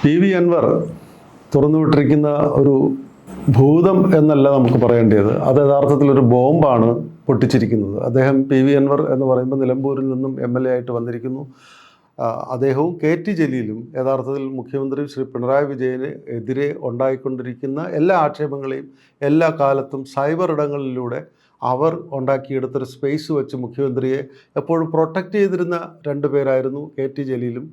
P Anwar തുറന്നുവിട്ടിരിക്കുന്ന ഒരു ഭൂതം എന്നല്ല നമുക്ക് പറയേണ്ടത്. അത് യഥാർത്ഥത്തിൽ ഒരു ബോംബാണ് പൊട്ടിച്ചിരിക്കുന്നത്. അദ്ദേഹം അൻവർ എന്ന് പറയുമ്പോൾ നിലമ്പൂരിൽ നിന്നും MLA ആയിട്ട് വന്നിരിക്കുന്നു. അദ്ദേഹവും KT ജലീലും യഥാർത്ഥത്തിൽ മുഖ്യമന്ത്രി ശ്രീ പിണറായി വിജയന് എതിരെ ഉണ്ടായിക്കൊണ്ടിരിക്കുന്ന എല്ലാ ആക്ഷേപങ്ങളെയും എല്ലാ കാലത്തും സൈബർ ഇടങ്ങളിലൂടെ അവർ ഉണ്ടാക്കിയെടുത്തൊരു സ്പേസ് വെച്ച് മുഖ്യമന്ത്രിയെ എപ്പോഴും പ്രൊട്ടക്റ്റ് ചെയ്തിരുന്ന രണ്ട് പേരായിരുന്നു KT ജലീലും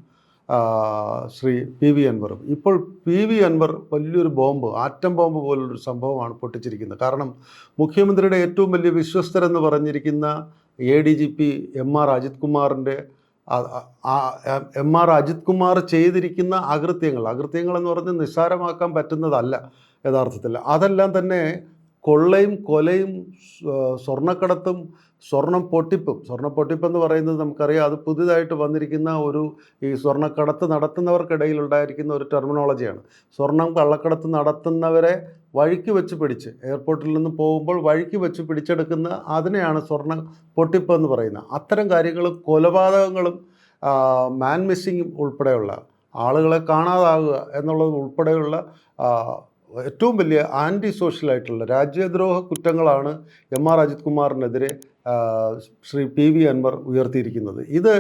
ശ്രീ PV അൻവറും. ഇപ്പോൾ PV അൻവർ വലിയൊരു ബോംബ്, ആറ്റം ബോംബ് പോലുള്ളൊരു സംഭവമാണ് പൊട്ടിച്ചിരിക്കുന്നത്. കാരണം മുഖ്യമന്ത്രിയുടെ ഏറ്റവും വലിയ വിശ്വസ്തരെന്ന് പറഞ്ഞിരിക്കുന്ന ADGP MR അജിത് കുമാറിൻ്റെ MR അജിത് കുമാർ ചെയ്തിരിക്കുന്ന അകൃത്യങ്ങൾ എന്ന് പറഞ്ഞ് നിസ്സാരമാക്കാൻ പറ്റുന്നതല്ല യഥാർത്ഥത്തിൽ. അതെല്ലാം തന്നെ കൊള്ളയും കൊലയും സ്വർണ്ണക്കടത്തും സ്വർണം പൊട്ടിപ്പെന്ന് പറയുന്നത് നമുക്കറിയാം. അത് പുതിയതായിട്ട് വന്നിരിക്കുന്ന ഈ സ്വർണ്ണക്കടത്ത് നടത്തുന്നവർക്കിടയിൽ ഉണ്ടായിരിക്കുന്ന ഒരു ടെർമിനോളജിയാണ്. സ്വർണം കള്ളക്കടത്ത് നടത്തുന്നവരെ വഴിക്ക് വെച്ച് പിടിച്ച്, എയർപോർട്ടിൽ നിന്ന് പോകുമ്പോൾ വഴിക്ക് വെച്ച് പിടിച്ചെടുക്കുന്ന അതിനെയാണ് സ്വർണ്ണ പൊട്ടിപ്പെന്ന് പറയുന്നത്. അത്തരം കാര്യങ്ങളും കൊലപാതകങ്ങളും മാൻ മിസ്സിങ്ങും ഉൾപ്പെടെയുള്ള ആളുകളെ കാണാതാകുക എന്നുള്ളത് ഉൾപ്പെടെയുള്ള ഏറ്റവും വലിയ ആൻറ്റി സോഷ്യലായിട്ടുള്ള രാജ്യദ്രോഹ കുറ്റങ്ങളാണ് MR അജിത് കുമാറിനെതിരെ ശ്രീ PV അൻവർ ഉയർത്തിയിരിക്കുന്നത്. ഇത്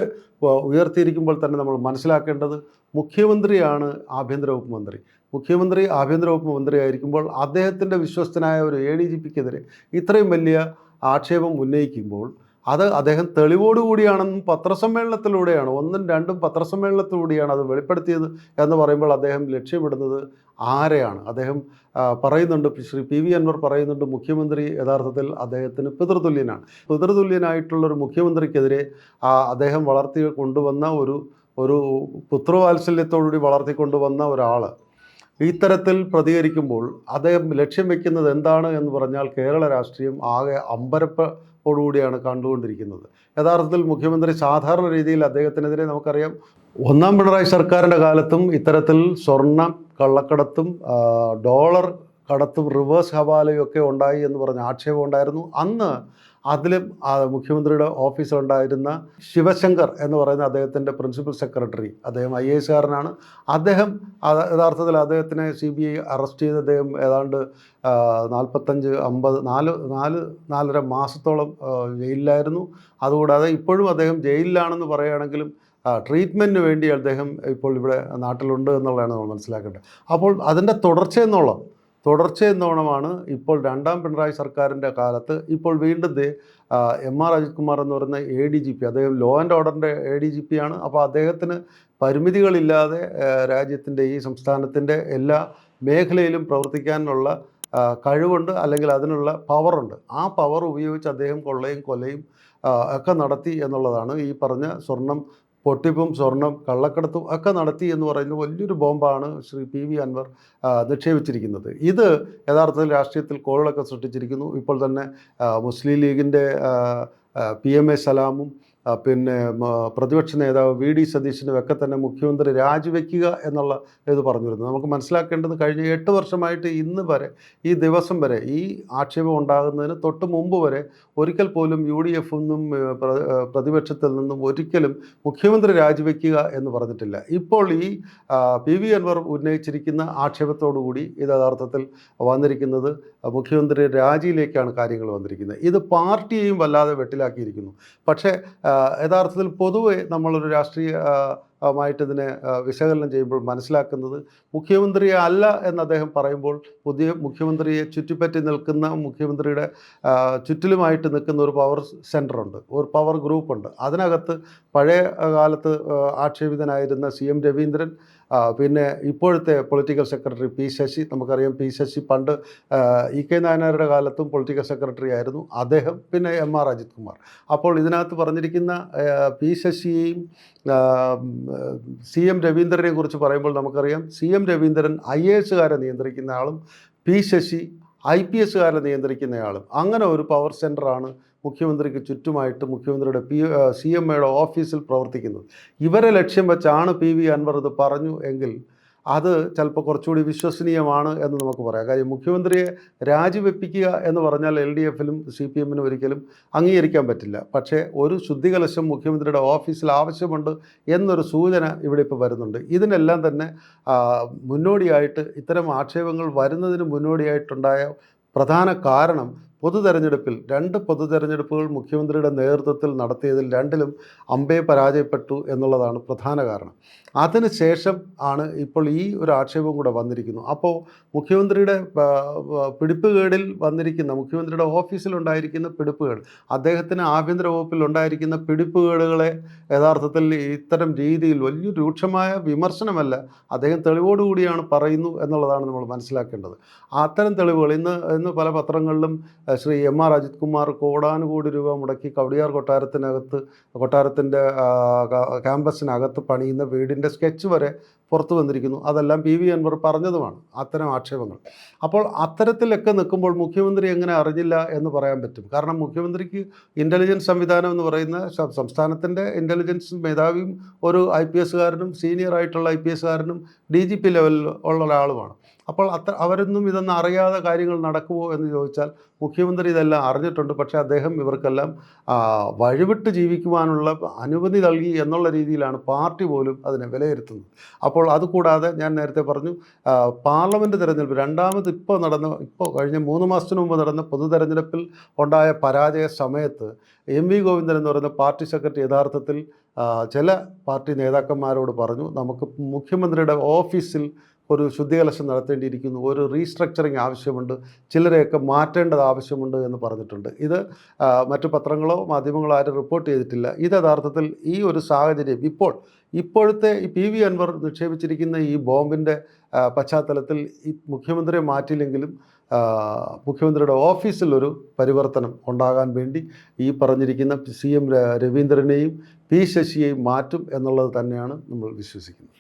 ഉയർത്തിയിരിക്കുമ്പോൾ തന്നെ നമ്മൾ മനസ്സിലാക്കേണ്ടത് മുഖ്യമന്ത്രിയാണ് ആഭ്യന്തര വകുപ്പ് മന്ത്രി. മുഖ്യമന്ത്രി ആഭ്യന്തര വകുപ്പ് മന്ത്രി ആയിരിക്കുമ്പോൾ അദ്ദേഹത്തിൻ്റെ വിശ്വസ്തനായ ഒരു ADGPക്കെതിരെ ഇത്രയും വലിയ ആക്ഷേപം ഉന്നയിക്കുമ്പോൾ അത് അദ്ദേഹം തെളിവോടുകൂടിയാണെന്നും പത്രസമ്മേളനത്തിലൂടെയാണ്, ഒന്നും രണ്ടും പത്രസമ്മേളനത്തിലൂടെയാണ് അത് വെളിപ്പെടുത്തിയത് എന്ന് പറയുമ്പോൾ അദ്ദേഹം ലക്ഷ്യമിടുന്നത് ആരെയാണ്? അദ്ദേഹം പറയുന്നുണ്ട്, ശ്രീ PV അൻവർ പറയുന്നുണ്ട്, മുഖ്യമന്ത്രി യഥാർത്ഥത്തിൽ അദ്ദേഹത്തിന് പിതൃതുല്യനായിട്ടുള്ളൊരു മുഖ്യമന്ത്രിക്കെതിരെ അദ്ദേഹം വളർത്തി കൊണ്ടുവന്ന ഒരു പുത്രവാത്സല്യത്തോടുകൂടി വളർത്തിക്കൊണ്ടുവന്ന ഒരാൾ ഇത്തരത്തിൽ പ്രതികരിക്കുമ്പോൾ അദ്ദേഹം ലക്ഷ്യം വയ്ക്കുന്നത് എന്താണ് എന്ന് പറഞ്ഞാൽ കേരള രാഷ്ട്രീയം ആകെ അമ്പരപ്പോടുകൂടിയാണ് കണ്ടുകൊണ്ടിരിക്കുന്നത്. യഥാർത്ഥത്തിൽ മുഖ്യമന്ത്രി സാധാരണ രീതിയിൽ അദ്ദേഹത്തിനെതിരെ നമുക്കറിയാം, ഒന്നാം പിണറായി സർക്കാരിൻ്റെ കാലത്തും ഇത്തരത്തിൽ സ്വർണ്ണ കള്ളക്കടത്തും ഡോളർ കടത്തും റിവേഴ്സ് ഹവാലയും ഒക്കെ ഉണ്ടായി എന്ന് പറഞ്ഞ ആക്ഷേപം ഉണ്ടായിരുന്നു. അന്ന് അതിലും മുഖ്യമന്ത്രിയുടെ ഓഫീസിലുണ്ടായിരുന്ന ശിവശങ്കർ എന്ന് പറയുന്ന അദ്ദേഹത്തിൻ്റെ പ്രിൻസിപ്പൽ സെക്രട്ടറി, അദ്ദേഹം IAS കാരനാണ്. അദ്ദേഹം യഥാർത്ഥത്തിൽ അദ്ദേഹത്തിനെ CBI അറസ്റ്റ് ചെയ്ത് അദ്ദേഹം ഏതാണ്ട് 4-5 മാസത്തോളം ജയിലിലായിരുന്നു. അതുകൂടാതെ ഇപ്പോഴും അദ്ദേഹം ജയിലിലാണെന്ന് പറയുകയാണെങ്കിലും ട്രീറ്റ്മെൻറ്റിന് വേണ്ടി അദ്ദേഹം ഇപ്പോൾ ഇവിടെ നാട്ടിലുണ്ട് എന്നുള്ളതാണ് നമ്മൾ മനസ്സിലാക്കേണ്ടത്. അപ്പോൾ അതിൻ്റെ തുടർച്ചയെന്നോണമാണ് ഇപ്പോൾ രണ്ടാം പിണറായി സർക്കാരിൻ്റെ കാലത്ത് ഇപ്പോൾ വീണ്ടും MR അജിത് കുമാർ എന്ന് പറയുന്ന ADGP, അദ്ദേഹം ലോ ആൻഡ് ഓർഡറിൻ്റെ ADGP ആണ്. അപ്പോൾ അദ്ദേഹത്തിന് പരിമിതികളില്ലാതെ രാജ്യത്തിൻ്റെ ഈ സംസ്ഥാനത്തിൻ്റെ എല്ലാ മേഖലയിലും പ്രവർത്തിക്കാനുള്ള കഴിവുണ്ട്, അല്ലെങ്കിൽ അതിനുള്ള പവറുണ്ട്. ആ പവർ ഉപയോഗിച്ച് അദ്ദേഹം കൊള്ളയും കൊലയും ഒക്കെ നടത്തി എന്നുള്ളതാണ്. ഈ പറഞ്ഞ സ്വർണം പൊട്ടിപ്പും സ്വർണം കള്ളക്കടത്തും ഒക്കെ നടത്തി എന്ന് പറയുന്ന വലിയൊരു ബോംബാണ് ശ്രീ PV അൻവർ നിക്ഷേപിച്ചിരിക്കുന്നത്. ഇത് യഥാർത്ഥത്തിൽ രാഷ്ട്രീയത്തിൽ കോളിളക്കം സൃഷ്ടിച്ചിരിക്കുന്നു. ഇപ്പോൾ തന്നെ മുസ്ലിം ലീഗിൻ്റെ PMA സലാമും പിന്നെ പ്രതിപക്ഷ നേതാവ് VD സതീശനും ഒക്കെ തന്നെ മുഖ്യമന്ത്രി രാജിവെക്കുക എന്നുള്ള ഇത് പറഞ്ഞിരുന്നു. നമുക്ക് മനസ്സിലാക്കേണ്ടത് കഴിഞ്ഞ 8 വർഷമായിട്ട് ഇന്ന് വരെ, ഈ ദിവസം വരെ, ഈ ആക്ഷേപം ഉണ്ടാകുന്നതിന് തൊട്ട് മുമ്പ് വരെ ഒരിക്കൽ പോലും UDF നിന്നും പ്രതിപക്ഷത്തിൽ നിന്നും ഒരിക്കലും മുഖ്യമന്ത്രി രാജിവെക്കുക എന്ന് പറഞ്ഞിട്ടില്ല. ഇപ്പോൾ ഈ PV അൻവർ ഉന്നയിച്ചിരിക്കുന്ന ആക്ഷേപത്തോടുകൂടി ഇത് യഥാർത്ഥത്തിൽ വന്നിരിക്കുന്നത് മുഖ്യമന്ത്രി രാജിയിലേക്കാണ് കാര്യങ്ങൾ വന്നിരിക്കുന്നത്. ഇത് പാർട്ടിയെയും വല്ലാതെ വെട്ടിലാക്കിയിരിക്കുന്നു. പക്ഷേ യഥാർത്ഥത്തിൽ പൊതുവെ നമ്മളൊരു രാഷ്ട്രീയമായിട്ട് ഇതിനെ വിശകലനം ചെയ്യുമ്പോൾ മനസ്സിലാക്കുന്നത്, മുഖ്യമന്ത്രിയെ അല്ല എന്ന് അദ്ദേഹം പറയുമ്പോൾ പുതിയ മുഖ്യമന്ത്രിയെ ചുറ്റിപ്പറ്റി നിൽക്കുന്ന, മുഖ്യമന്ത്രിയുടെ ചുറ്റിലുമായിട്ട് നിൽക്കുന്ന ഒരു പവർ സെൻ്ററുണ്ട്, ഒരു പവർ ഗ്രൂപ്പുണ്ട്. അതിനകത്ത് പഴയ കാലത്ത് ആക്ഷേപിതനായിരുന്ന CM രവീന്ദ്രൻ, പിന്നെ ഇപ്പോഴത്തെ പൊളിറ്റിക്കൽ സെക്രട്ടറി P ശശി, നമുക്കറിയാം P ശശി പണ്ട് EK നായനാരുടെ കാലത്തും പൊളിറ്റിക്കൽ സെക്രട്ടറി ആയിരുന്നു അദ്ദേഹം, പിന്നെ MR അജിത് കുമാർ. അപ്പോൾ ഇതിനകത്ത് പറഞ്ഞിരിക്കുന്ന P ശശിയെയും CM രവീന്ദ്രനെ കുറിച്ച് പറയുമ്പോൾ നമുക്കറിയാം, CM രവീന്ദ്രൻ IAS കാരെ നിയന്ത്രിക്കുന്ന ആളും P ശശി IPS കാരെ നിയന്ത്രിക്കുന്നയാളും. അങ്ങനെ ഒരു പവർ സെൻ്ററാണ് മുഖ്യമന്ത്രിക്ക് ചുറ്റുമായിട്ട് മുഖ്യമന്ത്രിയുടെ CMAയുടെ ഓഫീസിൽ പ്രവർത്തിക്കുന്നത്. ഇവരെ ലക്ഷ്യം വെച്ചാണ് PV അൻവർ ഇത് പറഞ്ഞു എങ്കിൽ അത് ചിലപ്പോൾ കുറച്ചുകൂടി വിശ്വസനീയമാണ് എന്ന് നമുക്ക് പറയാം. കാര്യം മുഖ്യമന്ത്രിയെ രാജിവെപ്പിക്കുക എന്ന് പറഞ്ഞാൽ LDFിലും CPMനും ഒരിക്കലും അംഗീകരിക്കാൻ പറ്റില്ല. പക്ഷേ ഒരു ശുദ്ധികലശം മുഖ്യമന്ത്രിയുടെ ഓഫീസിൽ ആവശ്യമുണ്ട് എന്നൊരു സൂചന ഇവിടെ ഇപ്പോൾ വരുന്നുണ്ട്. ഇതിനെല്ലാം തന്നെ മുന്നോടിയായിട്ട് ഇത്തരം ആക്ഷേപങ്ങൾ വരുന്നതിന് മുന്നോടിയായിട്ടുണ്ടായ പ്രധാന കാരണം പൊതുതെരഞ്ഞെടുപ്പിൽ 2 പൊതുതെരഞ്ഞെടുപ്പുകൾ മുഖ്യമന്ത്രിയുടെ നേതൃത്വത്തിൽ നടത്തിയതിൽ 2ലും അമ്പേ പരാജയപ്പെട്ടു എന്നുള്ളതാണ് പ്രധാന കാരണം. അതിനുശേഷം ആണ് ഇപ്പോൾ ഈ ഒരു ആക്ഷേപം കൂടെ വന്നിരിക്കുന്നു. അപ്പോൾ മുഖ്യമന്ത്രിയുടെ പിടിപ്പുകേടിൽ വന്നിരിക്കുന്ന, മുഖ്യമന്ത്രിയുടെ ഓഫീസിലുണ്ടായിരിക്കുന്ന പിടിപ്പുകേട്, അദ്ദേഹത്തിന് ആഭ്യന്തര വകുപ്പിൽ ഉണ്ടായിരിക്കുന്ന പിടിപ്പുകേടുകളെ യഥാർത്ഥത്തിൽ ഇത്തരം രീതിയിൽ വലിയ രൂക്ഷമായ വിമർശനമല്ല, അദ്ദേഹം തെളിവോടുകൂടിയാണ് പറയുന്നു എന്നുള്ളതാണ് നമ്മൾ മനസ്സിലാക്കേണ്ടത്. അത്തരം തെളിവുകൾ ഇന്ന് പല പത്രങ്ങളിലും ശ്രീ MR അജിത് കുമാർ കോടാനുകോടി രൂപ മുടക്കി കവടിയാർ കൊട്ടാരത്തിൻ്റെ ക്യാമ്പസിനകത്ത് പണിയുന്ന വീടിൻ്റെ സ്കെച്ച് വരെ പുറത്തു വന്നിരിക്കുന്നു. അതെല്ലാം PV അൻവർ പറഞ്ഞതുമാണ് അത്തരം ആക്ഷേപങ്ങൾ. അപ്പോൾ അത്തരത്തിലൊക്കെ നിൽക്കുമ്പോൾ മുഖ്യമന്ത്രി എങ്ങനെ അറിഞ്ഞില്ല എന്ന് പറയാൻ പറ്റും? കാരണം മുഖ്യമന്ത്രിക്ക് ഇൻ്റലിജൻസ് സംവിധാനം എന്ന് പറയുന്ന സംസ്ഥാനത്തിൻ്റെ ഇൻ്റലിജൻസ് മേധാവിയും ഒരു IPSകാരനും സീനിയറായിട്ടുള്ള IPSകാരനും DGP ലെവലിൽ ഉള്ള ഒരാളുമാണ്. അപ്പോൾ അവരൊന്നും ഇതൊന്നും അറിയാതെ കാര്യങ്ങൾ നടക്കുമോ എന്ന് ചോദിച്ചാൽ മുഖ്യമന്ത്രി ഇതെല്ലാം അറിഞ്ഞിട്ടുണ്ട്. പക്ഷേ അദ്ദേഹം ഇവർക്കെല്ലാം വഴിവിട്ട് ജീവിക്കുവാനുള്ള അനുമതി നൽകി എന്നുള്ള രീതിയിലാണ് പാർട്ടി പോലും അതിനെ വിലയിരുത്തുന്നത്. അപ്പോൾ അതുകൂടാതെ ഞാൻ നേരത്തെ പറഞ്ഞു, പാർലമെൻറ്റ് തിരഞ്ഞെടുപ്പ് രണ്ടാമത് ഇപ്പോൾ കഴിഞ്ഞ 3 മാസത്തിന് മുമ്പ് നടന്ന പൊതു തെരഞ്ഞെടുപ്പിൽ ഉണ്ടായ പരാജയ സമയത്ത് MV ഗോവിന്ദൻ എന്ന് പറയുന്ന പാർട്ടി സെക്രട്ടറി യഥാർത്ഥത്തിൽ ചില പാർട്ടി നേതാക്കന്മാരോട് പറഞ്ഞു, നമുക്ക് മുഖ്യമന്ത്രിയുടെ ഓഫീസിൽ ഒരു ശുദ്ധികലശം നടത്തേണ്ടിയിരിക്കുന്നു, ഒരു റീസ്ട്രക്ചറിങ് ആവശ്യമുണ്ട്, ചിലരെയൊക്കെ മാറ്റേണ്ടത് ആവശ്യമുണ്ട് എന്ന് പറഞ്ഞിട്ടുണ്ട്. ഇത് മറ്റു പത്രങ്ങളോ മാധ്യമങ്ങളോ ആരും റിപ്പോർട്ട് ചെയ്തിട്ടില്ല. ഇത് യഥാർത്ഥത്തിൽ ഈ ഒരു സാഹചര്യം ഇപ്പോഴത്തെ ഈ PV അൻവർ നിക്ഷേപിച്ചിരിക്കുന്ന ഈ ബോംബിൻ്റെ പശ്ചാത്തലത്തിൽ ഈ മുഖ്യമന്ത്രിയെ മാറ്റിയില്ലെങ്കിലും മുഖ്യമന്ത്രിയുടെ ഓഫീസിലൊരു പരിവർത്തനം ഉണ്ടാകാൻ വേണ്ടി ഈ പറഞ്ഞിരിക്കുന്ന CM രവീന്ദ്രനെയും P ശശിയെയും മാറ്റും എന്നുള്ളത് തന്നെയാണ് നമ്മൾ വിശ്വസിക്കുന്നത്.